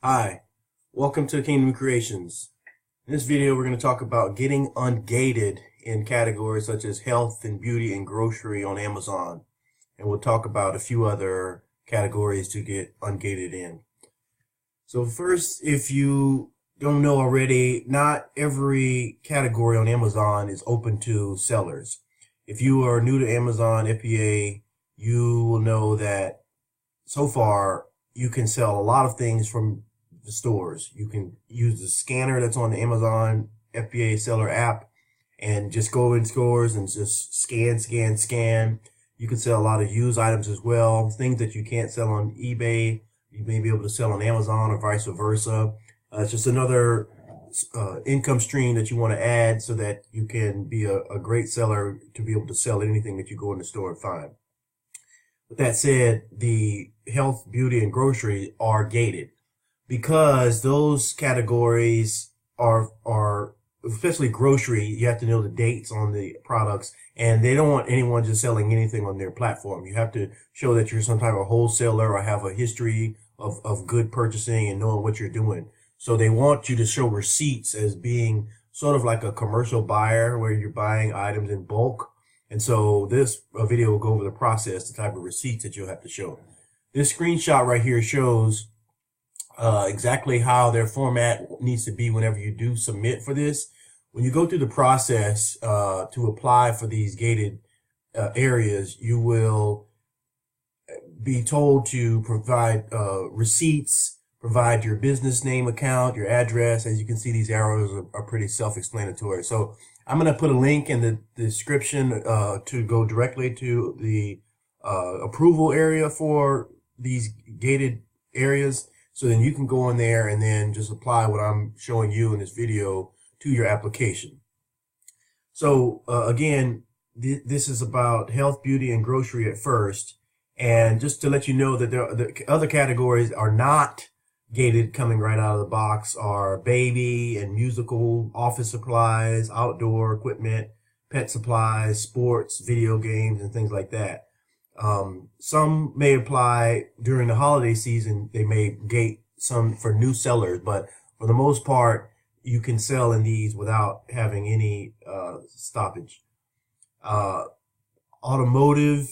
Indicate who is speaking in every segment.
Speaker 1: Hi, welcome to Kingdom Creations. In this video, we're going to talk about getting ungated in categories such as health and beauty and grocery on Amazon. And we'll talk about a few other categories to get ungated in. So first, if you don't know already, not every category on Amazon is open to sellers. If you are new to Amazon FBA, you will know that so far you can sell a lot of things from the stores. You can use the scanner that's on the Amazon FBA seller app and just go in stores and just scan. You can sell a lot of used items as well. Things that you can't sell on eBay, you may be able to sell on Amazon or vice versa. It's just another income stream that you want to add so that you can be a great seller to be able to sell anything that you go in the store and find. With that said, the health, beauty, and grocery are gated because those categories are especially grocery. You have to know the dates on the products, and they don't want anyone just selling anything on their platform. You have to show that you're some type of wholesaler or have a history of good purchasing and knowing what you're doing. So they want you to show receipts as being sort of like a commercial buyer where you're buying items in bulk. And so this video will go over the process, the type of receipts that you'll have to show. This screenshot right here shows exactly how their format needs to be whenever you do submit for this. When you go through the process to apply for these gated areas, you will be told to provide receipts, provide your business name, account, your address. As you can see, these arrows are pretty self-explanatory. So I'm going to put a link in the description to go directly to the approval area for these gated areas. So then you can go in there and then just apply what I'm showing you in this video to your application. So again, this is about health, beauty, and grocery at first. And just to let you know that the other categories are not gated coming right out of the box are baby and musical, office supplies, outdoor equipment, pet supplies, sports, video games, and things like that. Some may apply during the holiday season. They may gate some for new sellers, but for the most part, you can sell in these without having any stoppage. Automotive,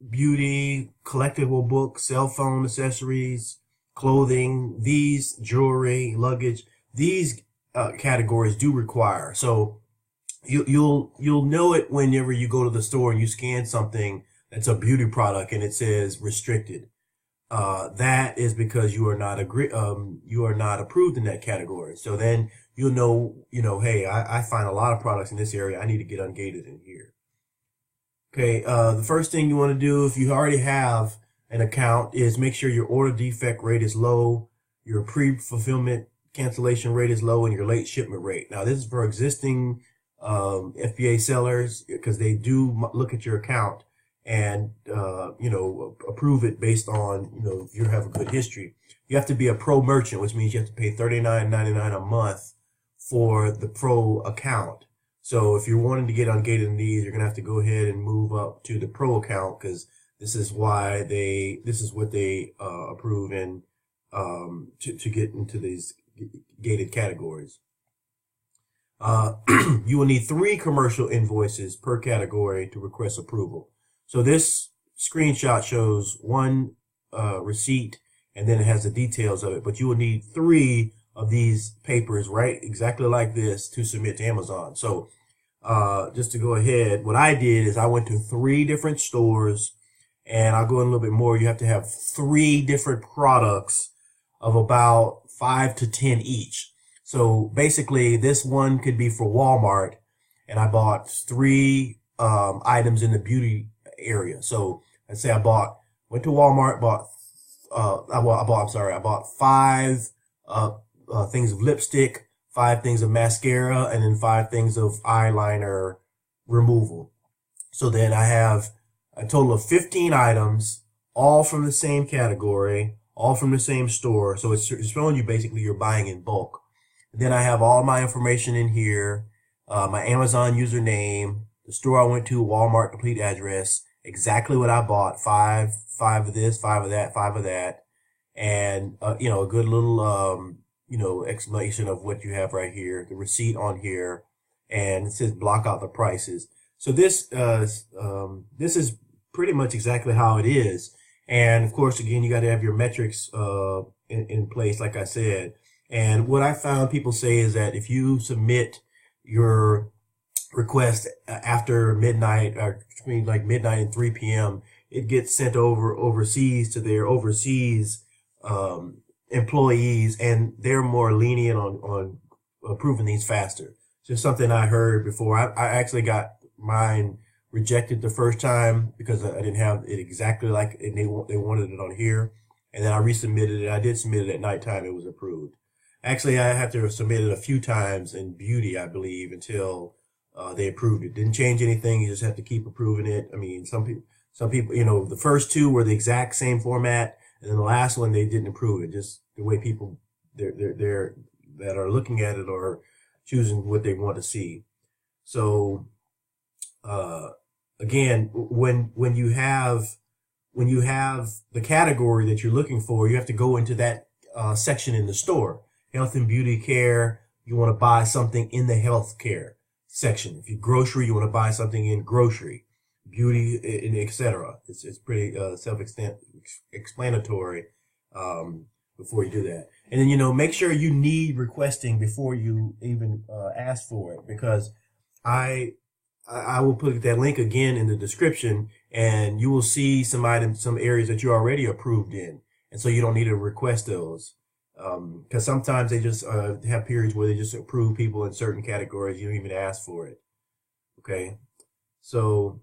Speaker 1: beauty, collectible books, cell phone accessories, clothing, these jewelry, luggage, these categories do require. So you'll know it whenever you go to the store and you scan something that's a beauty product and it says restricted. That is because you are not approved in that category. So then you'll know, hey, I find a lot of products in this area. I need to get ungated in here. Okay, the first thing you want to do if you already have an account is make sure your order defect rate is low, your pre-fulfillment cancellation rate is low, and your late shipment rate. Now, this is for existing FBA sellers because they do look at your account and approve it based on if you have a good history. You have to be a pro merchant, which means you have to pay $39.99 a month for the pro account. So if you're wanting to get ungated in these, you're gonna have to go ahead and move up to the pro account because this is what they approve and to get into these gated categories. You will need 3 commercial invoices per category to request approval. So this screenshot shows 1 receipt and then it has the details of it, but you will need 3 of these papers, right? Exactly like this to submit to Amazon. So just to go ahead, what I did is I went to 3 different stores. And I'll go in a little bit more. You have to have 3 different products of about 5 to 10 each. So basically, this one could be for Walmart, and I bought 3 items in the beauty area. So let's say I went to Walmart, I bought 5 things of lipstick, 5 things of mascara, and then 5 things of eyeliner removal. So then I have a total of 15 items, all from the same category, all from the same store. So it's showing you basically you're buying in bulk. And then I have all my information in here, my Amazon username, the store I went to, Walmart complete address, exactly what I bought, 5 of this, 5 of that, 5 of that. and a good little explanation of what you have right here, the receipt on here, and it says block out the prices. So this is pretty much exactly how it is. And of course, again, you got to have your metrics in place, like I said. And what I found people say is that if you submit your request after midnight, or between like midnight and 3 p.m., it gets sent overseas to their overseas employees, and they're more lenient on approving these faster. Just something I heard before. I actually got mine rejected the first time because I didn't have it exactly like it, they wanted it on here, and then I resubmitted it. I did submit it at nighttime. It was approved. Actually, I had to submit it a few times in beauty, I believe, until they approved it. Didn't change anything. You just have to keep approving it. I mean, some people, the first two were the exact same format, and then the last one they didn't approve it. Just the way people they're that are looking at it or choosing what they want to see. So again, when you have the category that you're looking for, you have to go into that section in the store. Health and beauty care, you want to buy something in the health care section. If you grocery, you want to buy something in grocery, beauty, and etc. It's pretty self-explanatory before you do that. And then make sure you need requesting before you even ask for it, because I will put that link again in the description, and you will see some areas that you're already approved in, and so you don't need to request those. Because sometimes they just have periods where they just approve people in certain categories. You don't even ask for it. Okay, so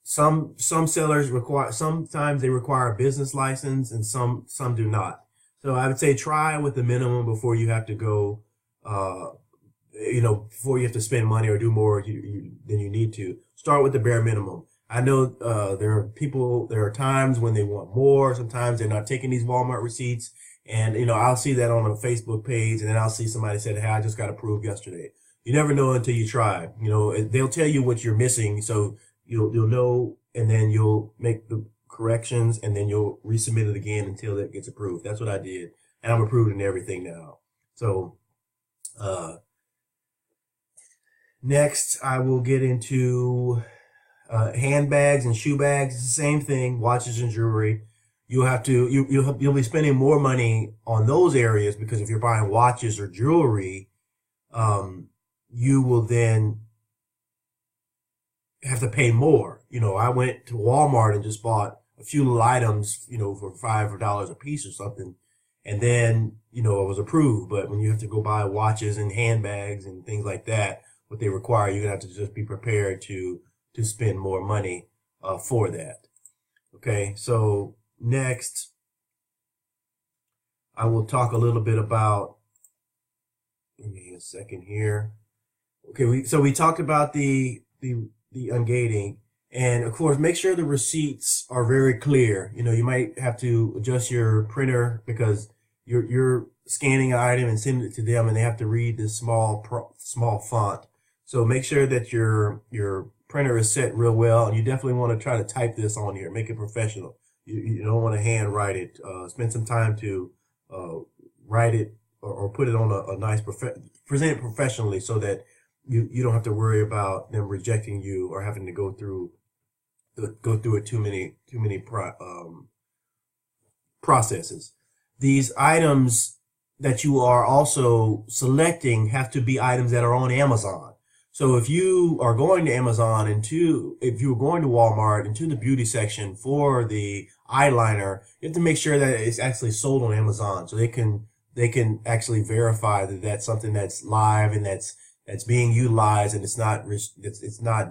Speaker 1: some sellers sometimes they require a business license, and some do not. So I would say try with the minimum before you have to go. Before you have to spend money or do more than you need to. Start with the bare minimum. I know there are times when they want more. Sometimes they're not taking these Walmart receipts. And, I'll see that on a Facebook page, and then I'll see somebody said, hey, I just got approved yesterday. You never know until you try. They'll tell you what you're missing, so you'll know, and then you'll make the corrections, and then you'll resubmit it again until it gets approved. That's what I did. And I'm approved in everything now. So, next, I will get into handbags and shoe bags. It's the same thing. Watches and jewelry. You'll be spending more money on those areas, because if you're buying watches or jewelry, you will then have to pay more. I went to Walmart and just bought a few little items, for $5 a piece or something, and then I was approved. But when you have to go buy watches and handbags and things like that, what they require, you're gonna have to just be prepared to spend more money for that. Okay, so next I will talk a little bit about, give me a second here. Okay, we talked about the ungating, and of course make sure the receipts are very clear. You might have to adjust your printer, because you're scanning an item and sending it to them, and they have to read this small font. So make sure that your printer is set real well, and you definitely want to try to type this on here. Make it professional. You don't want to hand write it. Spend some time to write it or put it on a nice present it professionally, so that you don't have to worry about them rejecting you or having to go through it too many processes. These items that you are also selecting have to be items that are on Amazon. So if you are going to Amazon if you are going to Walmart into the beauty section for the eyeliner, you have to make sure that it's actually sold on Amazon, so they can actually verify that that's something that's live and that's being utilized, and it's not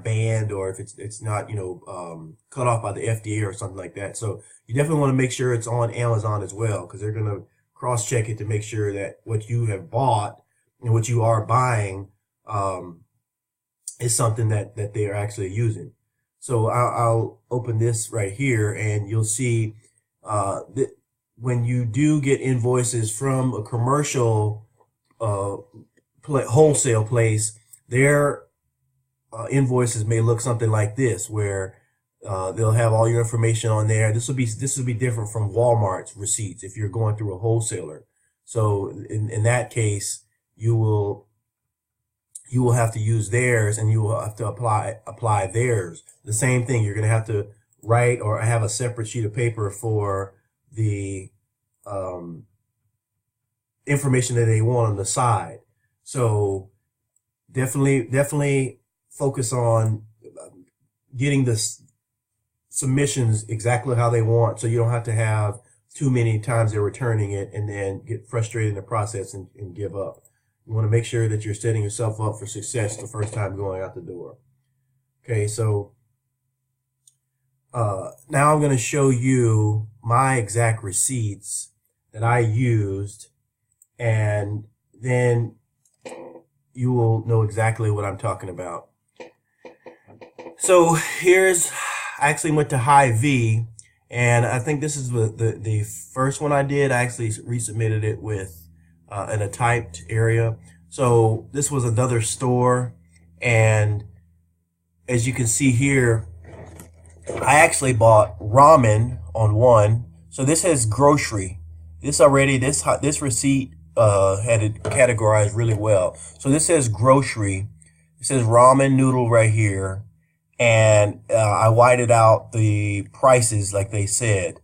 Speaker 1: banned, or if it's not cut off by the FDA or something like that. So you definitely want to make sure it's on Amazon as well, because they're going to cross-check it to make sure that what you have bought and what you are buying is something that they are actually using. So I'll open this right here, and you'll see that when you do get invoices from a commercial wholesale place, their invoices may look something like this, where They'll have all your information on there. This will be different from Walmart's receipts if you're going through a wholesaler. So in that case, you will have to use theirs, and you will have to apply theirs. The same thing. You're going to have to write or have a separate sheet of paper for the information that they want on the side. So definitely focus on getting the submissions exactly how they want, so you don't have to have too many times they're returning it and then get frustrated in the process and give up. You want to make sure that you're setting yourself up for success the first time going out the door. Okay, so now I'm going to show you my exact receipts that I used, and then you will know exactly what I'm talking about. So I actually went to Hy-Vee, and I think this is the first one I did. I actually resubmitted it with in a typed area. So this was another store, and as you can see here, I actually bought ramen on one. So this has grocery. This receipt had it categorized really well. So this says grocery. It says ramen noodle right here. And I whited out the prices like they said.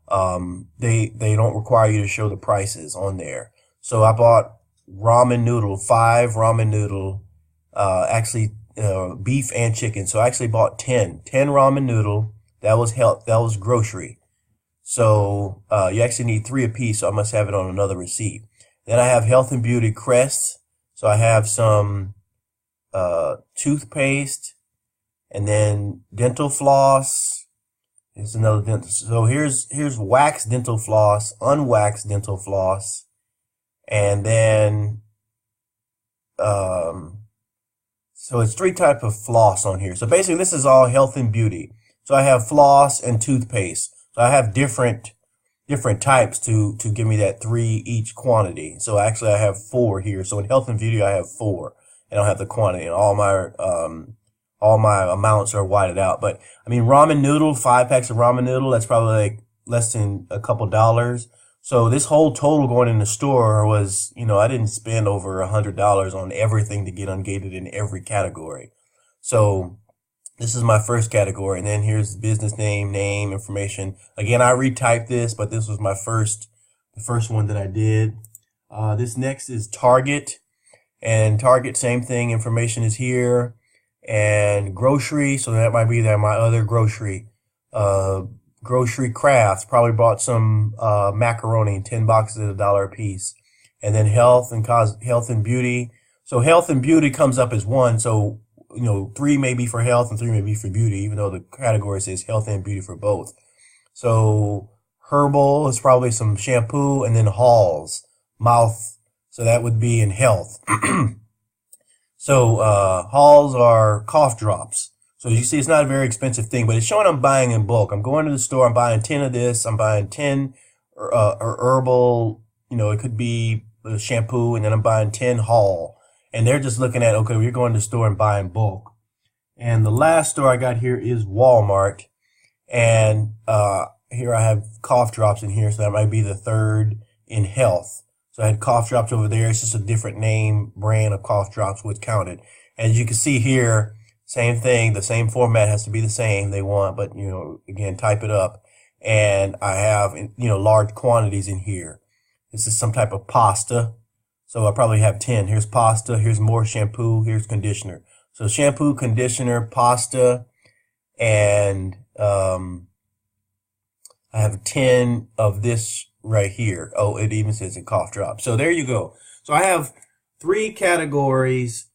Speaker 1: They don't require you to show the prices on there. So I bought ramen noodle, 5 ramen noodle, actually beef and chicken. So I actually bought 10 ramen noodle. That was grocery. So you actually need 3 apiece, so I must have it on another receipt. Then I have health and beauty Crest. So I have some toothpaste, and then dental floss. Here's another dental. So here's waxed dental floss, unwaxed dental floss, and then so it's 3 types of floss on here. So basically this is all health and beauty. So I have floss and toothpaste. So I have different types to give me that 3 each quantity. So actually I have 4 here. So in health and beauty I have 4. I don't have the quantity, and all my amounts are whited out. But I mean, ramen noodle, 5 packs of ramen noodle, that's probably like less than a couple dollars. So this whole total going in the store was, I didn't spend over $100 on everything to get ungated in every category. So this is my first category, and then here's the business name, information. Again, I retyped this, but this was the first one that I did. This next is Target, and Target, same thing, information is here. And grocery, so that might be there, my other grocery. Grocery crafts, probably bought some macaroni, 10 boxes at $1 a piece. And then health and beauty. So health and beauty comes up as 1, so 3 may be for health and 3 may be for beauty, even though the category says health and beauty for both. So herbal is probably some shampoo, and then Halls, mouth, so that would be in health. So Halls are cough drops. So you see, it's not a very expensive thing, but it's showing I'm buying in bulk. I'm going to the store, I'm buying 10 of this, I'm buying 10 or herbal, it could be shampoo, and then I'm buying 10 Hall. And they're just looking at, okay, we're going to the store and buying bulk. And the last store I got here is Walmart. And here I have cough drops in here, so that might be the 3rd in health. So I had cough drops over there. It's just a different name, brand of cough drops was counted. As you can see here, same thing. The same format has to be the same they want, but, again, type it up. And I have, large quantities in here. This is some type of pasta. So I probably have 10. Here's pasta. Here's more shampoo. Here's conditioner. So shampoo, conditioner, pasta, and I have 10 of this right here. Oh, it even says a cough drop. So there you go. So I have 3 categories,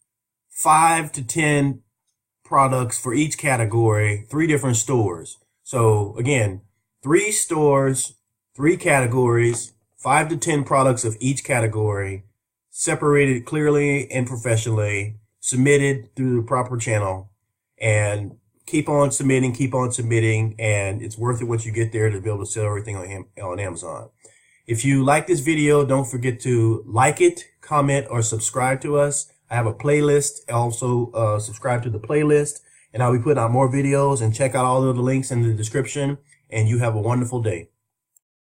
Speaker 1: 5 to 10 products for each category, 3 different stores. So again, 3 stores, 3 categories, 5 to 10 products of each category, separated clearly and professionally, submitted through the proper channel, and keep on submitting, and it's worth it once you get there to be able to sell everything on Amazon. If you like this video, don't forget to like it, comment, or subscribe to us. I have a playlist. Also, subscribe to the playlist. And I'll be putting out more videos, and check out all of the links in the description, and you have a wonderful day.